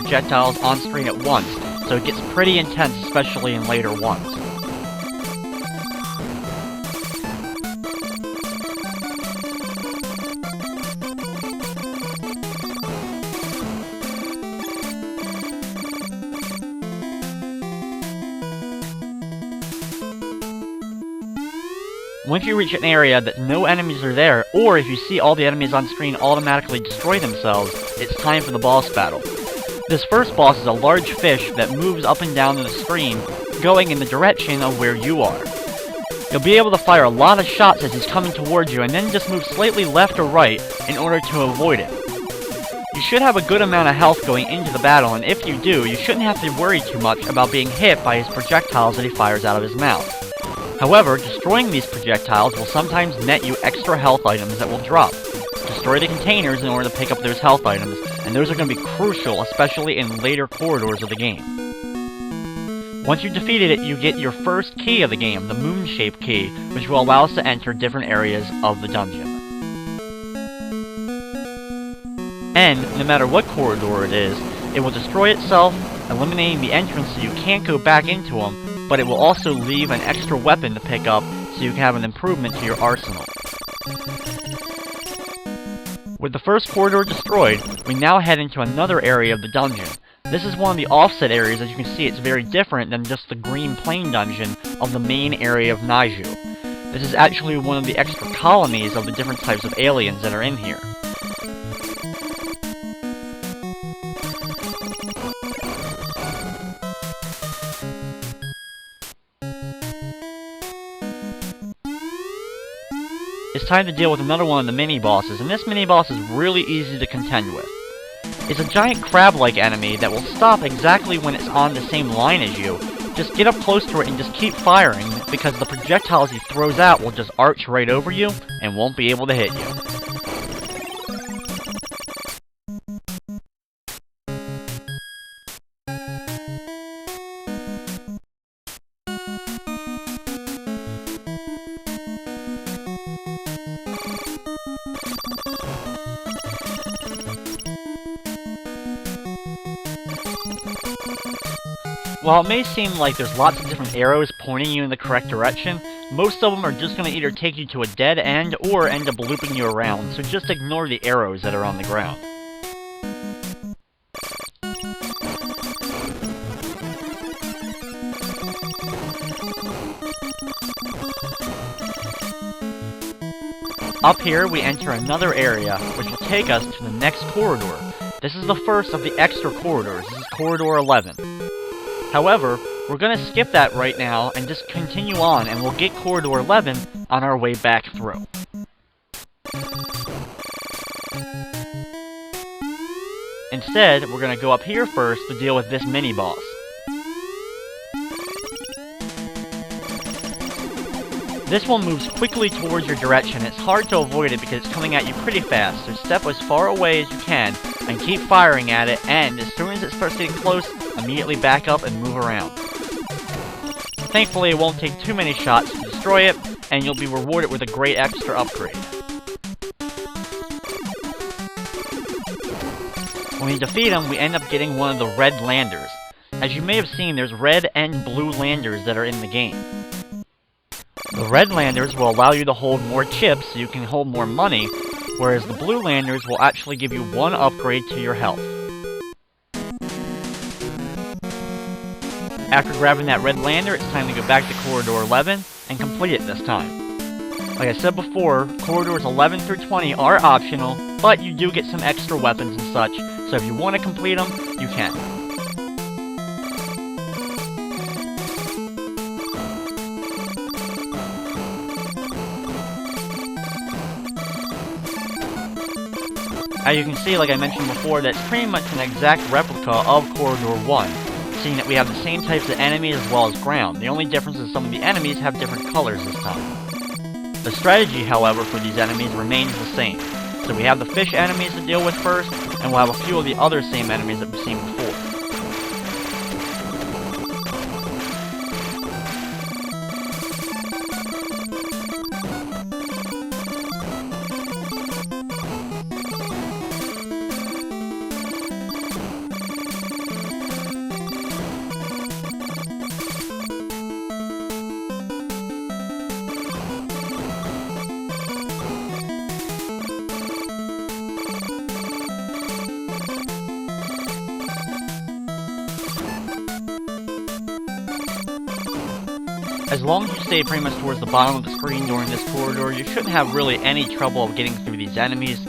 projectiles on screen at once, so it gets pretty intense, especially in later ones. Once you reach an area that no enemies are there, or if you see all the enemies on screen automatically destroy themselves, it's time for the boss battle. This first boss is a large fish that moves up and down the screen, going in the direction of where you are. You'll be able to fire a lot of shots as he's coming towards you, and then just move slightly left or right in order to avoid it. You should have a good amount of health going into the battle, and if you do, you shouldn't have to worry too much about being hit by his projectiles that he fires out of his mouth. However, destroying these projectiles will sometimes net you extra health items that will drop. Destroy the containers in order to pick up those health items, and those are going to be crucial, especially in later corridors of the game. Once you've defeated it, you get your first key of the game, the moon-shaped key, which will allow us to enter different areas of the dungeon. And, no matter what corridor it is, it will destroy itself, eliminating the entrance so you can't go back into them, but it will also leave an extra weapon to pick up so you can have an improvement to your arsenal. With the first corridor destroyed, we now head into another area of the dungeon. This is one of the offset areas. As you can see, it's very different than just the green plain dungeon of the main area of Naiju. This is actually one of the extra colonies of the different types of aliens that are in here. It's time to deal with another one of the mini-bosses, and this mini-boss is really easy to contend with. It's a giant crab-like enemy that will stop exactly when it's on the same line as you. Just get up close to it and just keep firing, because the projectiles he throws out will just arch right over you and won't be able to hit you. While it may seem like there's lots of different arrows pointing you in the correct direction, most of them are just going to either take you to a dead end or end up looping you around, so just ignore the arrows that are on the ground. Up here, we enter another area, which will take us to the next corridor. This is the first of the extra corridors. This is Corridor 11. However, we're going to skip that right now and just continue on, and we'll get Corridor 11 on our way back through. Instead, we're going to go up here first to deal with this mini-boss. This one moves quickly towards your direction. It's hard to avoid it because it's coming at you pretty fast, so step as far away as you can and keep firing at it, and as soon as it starts getting close, immediately back up and move around. Thankfully, it won't take too many shots to destroy it, and you'll be rewarded with a great extra upgrade. When we defeat him, we end up getting one of the red landers. As you may have seen, there's red and blue landers that are in the game. The red landers will allow you to hold more chips so you can hold more money, whereas the blue landers will actually give you one upgrade to your health. After grabbing that red lander, it's time to go back to Corridor 11 and complete it this time. Like I said before, Corridors 11 through 20 are optional, but you do get some extra weapons and such, so if you want to complete them, you can. As you can see, like I mentioned before, that's pretty much an exact replica of Corridor 1, seeing that we have the same types of enemies as well as ground. The only difference is some of the enemies have different colors this time. The strategy, however, for these enemies remains the same. So we have the fish enemies to deal with first, and we'll have a few of the other same enemies that we've seen before. As long as you stay pretty much towards the bottom of the screen during this corridor, you shouldn't have really any trouble getting through these enemies.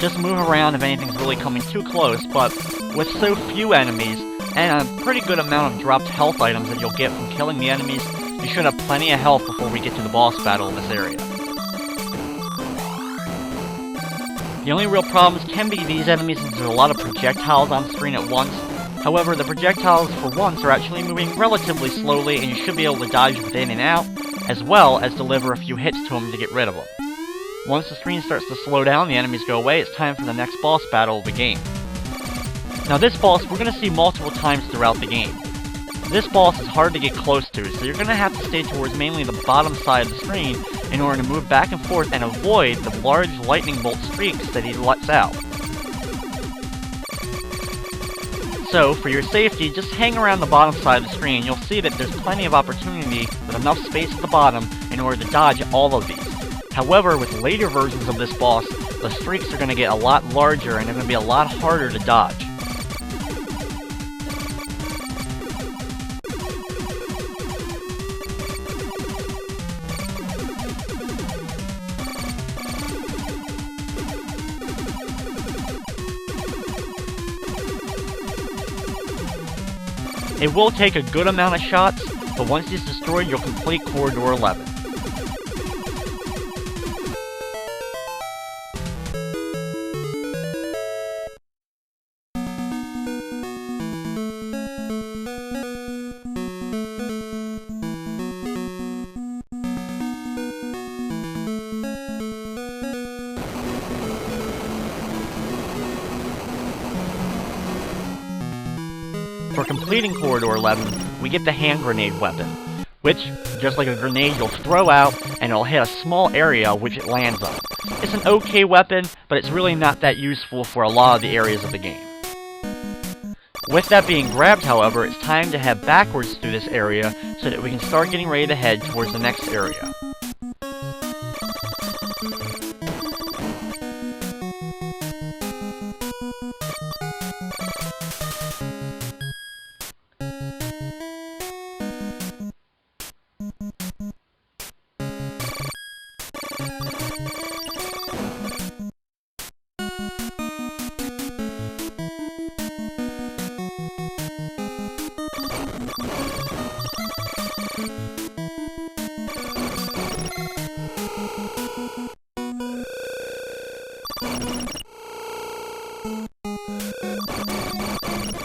Just move around if anything's really coming too close, but with so few enemies, and a pretty good amount of dropped health items that you'll get from killing the enemies, you should have plenty of health before we get to the boss battle in this area. The only real problems can be these enemies since there's a lot of projectiles on screen at once. However, the projectiles for once are actually moving relatively slowly and you should be able to dodge within and out, as well as deliver a few hits to them to get rid of them. Once the screen starts to slow down, the enemies go away, it's time for the next boss battle of the game. Now this boss we're going to see multiple times throughout the game. This boss is hard to get close to, so you're going to have to stay towards mainly the bottom side of the screen in order to move back and forth and avoid the large lightning bolt streaks that he lets out. So, for your safety, just hang around the bottom side of the screen. You'll see that there's plenty of opportunity with enough space at the bottom in order to dodge all of these. However, with later versions of this boss, the streaks are going to get a lot larger and they're going to be a lot harder to dodge. It will take a good amount of shots, but once he's destroyed, you'll complete Corridor 11. For completing Corridor 11, we get the hand grenade weapon, which, just like a grenade, you'll throw out and it'll hit a small area which it lands on. It's an okay weapon, but it's really not that useful for a lot of the areas of the game. With that being grabbed, however, it's time to head backwards through this area so that we can start getting ready to head towards the next area.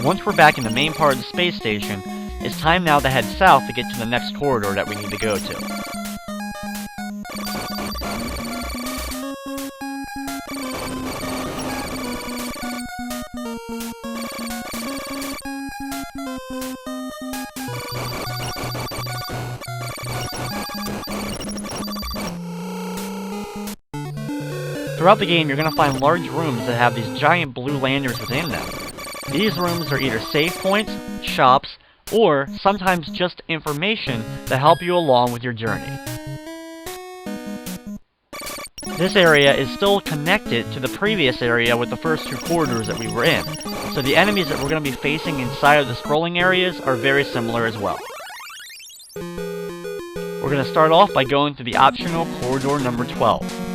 Once we're back in the main part of the space station, it's time now to head south to get to the next corridor that we need to go to. Throughout the game, you're going to find large rooms that have these giant blue lanyards within them. These rooms are either save points, shops, or sometimes just information to help you along with your journey. This area is still connected to the previous area with the first two corridors that we were in, so the enemies that we're going to be facing inside of the scrolling areas are very similar as well. We're going to start off by going through the optional corridor number 12.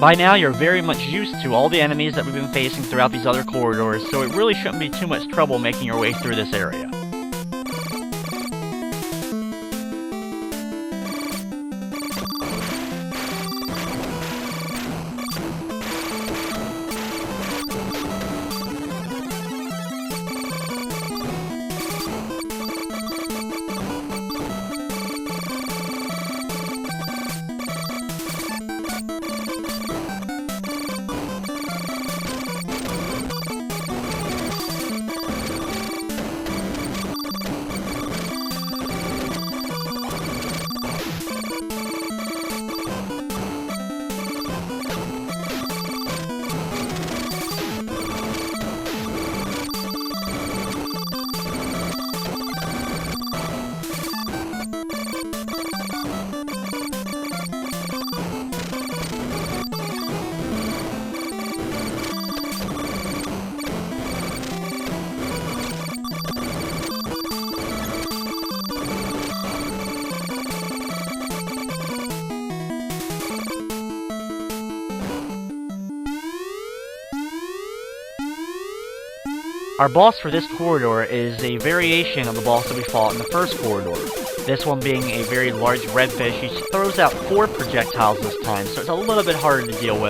By now, you're very much used to all the enemies that we've been facing throughout these other corridors, so it really shouldn't be too much trouble making your way through this area. Our boss for this corridor is a variation of the boss that we fought in the first corridor. This one being a very large red fish. He throws out 4 projectiles this time, so it's a little bit harder to deal with.